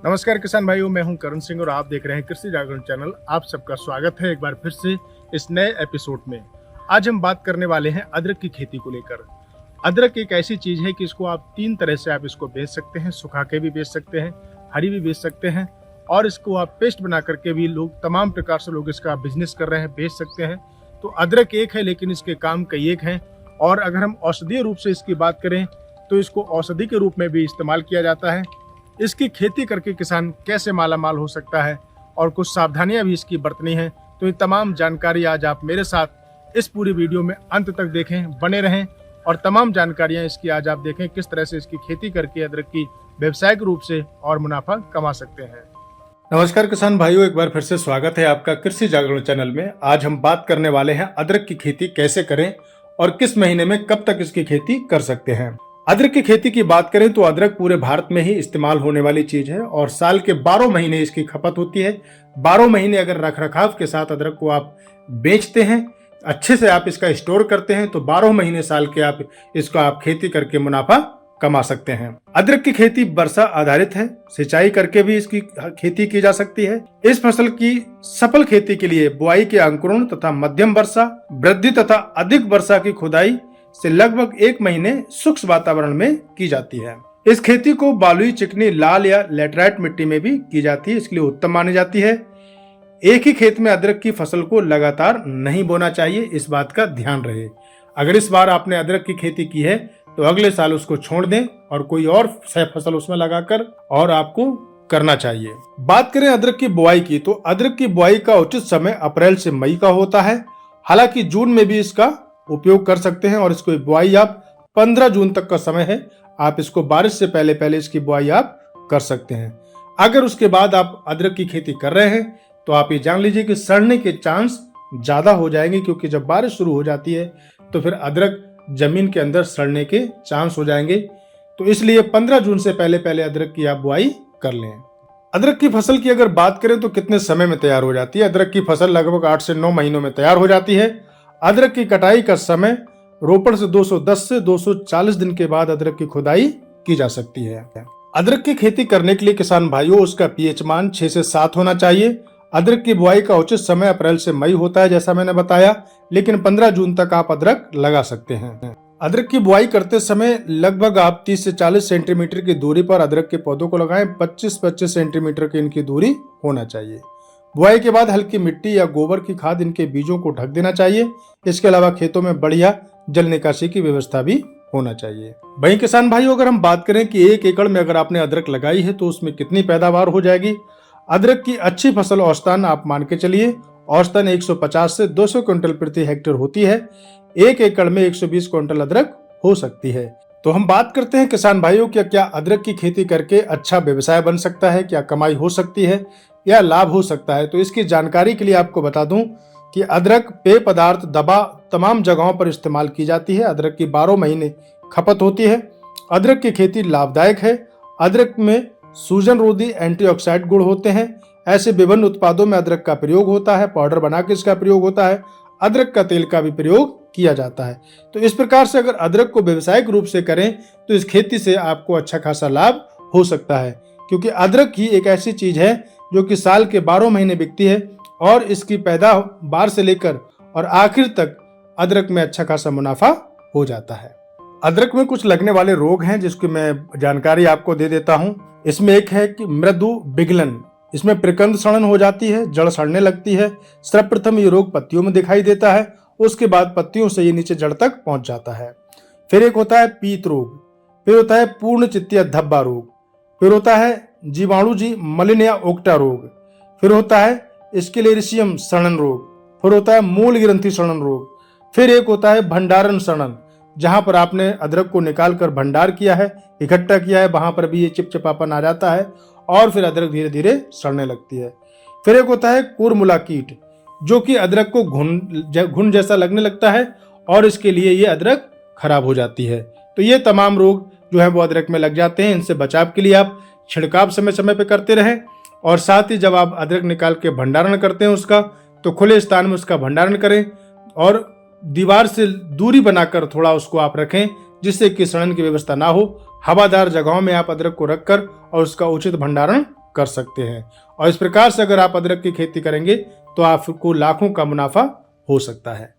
नमस्कार किसान भाइयों, मैं हूं करण सिंह और आप देख रहे हैं कृषि जागरण चैनल। आप सबका स्वागत है एक बार फिर से इस नए एपिसोड में। आज हम बात करने वाले हैं अदरक की खेती को लेकर। अदरक एक ऐसी चीज है कि इसको आप तीन तरह से आप इसको बेच सकते हैं। सुखा के भी बेच सकते हैं, हरी भी बेच सकते हैं और इसको आप पेस्ट बना करके भी लोग तमाम प्रकार से लोग इसका बिजनेस कर रहे हैं, बेच सकते हैं। तो अदरक एक है लेकिन इसके काम कई एक हैं। और अगर हम औषधीय रूप से इसकी बात करें तो इसको औषधि के रूप में भी इस्तेमाल किया जाता है। इसकी खेती करके किसान कैसे माला माल हो सकता है और कुछ सावधानियां भी इसकी बरतनी है, तो ये तमाम जानकारी आज आप मेरे साथ इस पूरी वीडियो में अंत तक देखें, बने रहें और तमाम जानकारियां इसकी आज आप देखें किस तरह से इसकी खेती करके अदरक की व्यावसायिक रूप से और मुनाफा कमा सकते हैं। नमस्कार किसान भाइयों, एक बार फिर से स्वागत है आपका कृषि जागरण चैनल में। आज हम बात करने वाले हैं अदरक की खेती कैसे करें और किस महीने में कब तक इसकी खेती कर सकते हैं। अदरक की खेती की बात करें तो अदरक पूरे भारत में ही इस्तेमाल होने वाली चीज है और साल के 12 महीने इसकी खपत होती है। 12 महीने अगर रखरखाव के साथ अदरक को आप बेचते हैं, अच्छे से आप इसका स्टोर करते हैं, तो 12 महीने साल के आप इसको आप खेती करके मुनाफा कमा सकते हैं। अदरक की खेती वर्षा आधारित है, सिंचाई करके भी इसकी खेती की जा सकती है। इस फसल की सफल खेती के लिए बुआई के अंकुरण तथा मध्यम वर्षा, वृद्धि तथा अधिक वर्षा की खुदाई से लगभग 1 महीने शुष्क वातावरण में की जाती है। इस खेती को बालुई, चिकनी, लाल या लेटराइट मिट्टी में भी की जाती है, इसलिए उत्तम मानी जाती है। एक ही खेत में अदरक की फसल को लगातार नहीं बोना चाहिए, इस बात का ध्यान रहे। अगर इस बार आपने अदरक की खेती की है तो अगले साल उसको छोड़ दें और कोई और फसल उसमें लगाकर और आपको करना चाहिए। बात करें अदरक की बुआई की, तो अदरक की बुआई का उचित समय अप्रैल से मई का होता है। हालांकि जून में भी इसका उपयोग कर सकते हैं और इसको बुआई आप 15 जून तक का समय है, आप इसको बारिश से पहले पहले इसकी बुआई आप कर सकते हैं। अगर उसके बाद आप अदरक की खेती कर रहे हैं तो आप ये जान लीजिए कि सड़ने के चांस ज्यादा हो जाएंगे, क्योंकि जब बारिश शुरू हो जाती है तो फिर अदरक जमीन के अंदर सड़ने के चांस हो जाएंगे। तो इसलिए 15 जून से पहले पहले अदरक की आप बुआई कर लें। अदरक की फसल की अगर बात करें तो कितने समय में तैयार हो जाती है। अदरक की फसल लगभग 8 से 9 महीनों में तैयार हो जाती है। अदरक की कटाई का समय रोपण से 210 से 240 दिन के बाद अदरक की खुदाई की जा सकती है। अदरक की खेती करने के लिए किसान भाइयों उसका पीएच मान 6 से 7 होना चाहिए। अदरक की बुआई का उचित समय अप्रैल से मई होता है, जैसा मैंने बताया, लेकिन 15 जून तक आप अदरक लगा सकते हैं। अदरक की बुआई करते समय लगभग आप 30 से 40 सेंटीमीटर की दूरी पर अदरक के पौधों को लगाएं। 25-25 सेंटीमीटर की इनकी दूरी होना चाहिए। बुआई के बाद हल्की मिट्टी या गोबर की खाद इनके बीजों को ढक देना चाहिए। इसके अलावा खेतों में बढ़िया जल निकासी की व्यवस्था भी होना चाहिए। वहीं किसान भाइयों, अगर हम बात करें कि 1 एकड़ में अगर आपने अदरक लगाई है तो उसमें कितनी पैदावार हो जाएगी। अदरक की अच्छी फसल औसतन आप मान के चलिए औसतन 150 से 200 क्विंटल प्रति हेक्टेयर होती है। 1 एकड़ में 120 क्विंटल अदरक हो सकती है। तो हम बात करते हैं किसान भाइयों कि क्या अदरक की खेती करके अच्छा व्यवसाय बन सकता है, क्या कमाई हो सकती है या लाभ हो सकता है। तो इसकी जानकारी के लिए आपको बता दूं कि अदरक पेय पदार्थ, दवा तमाम जगहों पर इस्तेमाल की जाती है। अदरक की 12 महीने खपत होती है। अदरक की खेती लाभदायक है। अदरक में सूजन रोधी एंटीऑक्सीडेंट गुण होते हैं। ऐसे विभिन्न उत्पादों में अदरक का प्रयोग होता है। पाउडर बना के इसका प्रयोग होता है। अदरक का तेल का भी प्रयोग किया जाता है। तो इस प्रकार से अगर अदरक को व्यावसायिक रूप से करें तो इस खेती से आपको अच्छा खासा लाभ हो सकता है, क्योंकि अदरक ही एक ऐसी चीज है जो कि साल के 12 महीने बिकती है और इसकी पैदावार से लेकर और आखिर तक अदरक में अच्छा खासा मुनाफा हो जाता है। अदरक में कुछ लगने वाले रोग हैं जिसकी मैं जानकारी आपको दे देता हूं। इसमें एक है कि मृदु विगलन, इसमें प्रकंद सड़न हो जाती है, जड़ सड़ने लगती है। सर्वप्रथम ये रोग पत्तियों में दिखाई देता है, उसके बाद पत्तियों से ये नीचे जड़ तक पहुंच जाता है। फिर एक होता है पीत रोग, फिर होता है पूर्ण चित्तीय धब्बा रोग, फिर होता है जीवाणुजी मलिन या ओक्टा रोग, फिर होता है स्क्लेरोसियम सड़न रोग, फिर होता है मूल ग्रंथि सड़न रोग, फिर एक होता है भंडारण सड़न, जहां पर आपने अदरक को निकाल कर भंडार किया है, इकट्ठा किया है, वहां पर भी ये चिपचिपापन आ जाता है और फिर अदरक धीरे धीरे सड़ने लगती है। फिर एक होता है कुरमुला कीट, जो कि अदरक को घुन जैसा लगने लगता है और इसके लिए ये अदरक खराब हो जाती है। तो ये तमाम रोग जो है वो अदरक में लग जाते हैं। इनसे बचाव के लिए आप छिड़काव समय समय पे करते रहें और साथ ही जब आप अदरक निकाल के भंडारण करते हैं उसका, तो खुले स्थान में उसका भंडारण करें और दीवार से दूरी बनाकर थोड़ा उसको आप रखें, जिससे कि सड़न की व्यवस्था ना हो। हवादार जगहों में आप अदरक को रखकर और उसका उचित भंडारण कर सकते हैं। और इस प्रकार से अगर आप अदरक की खेती करेंगे तो आपको लाखों का मुनाफा हो सकता है।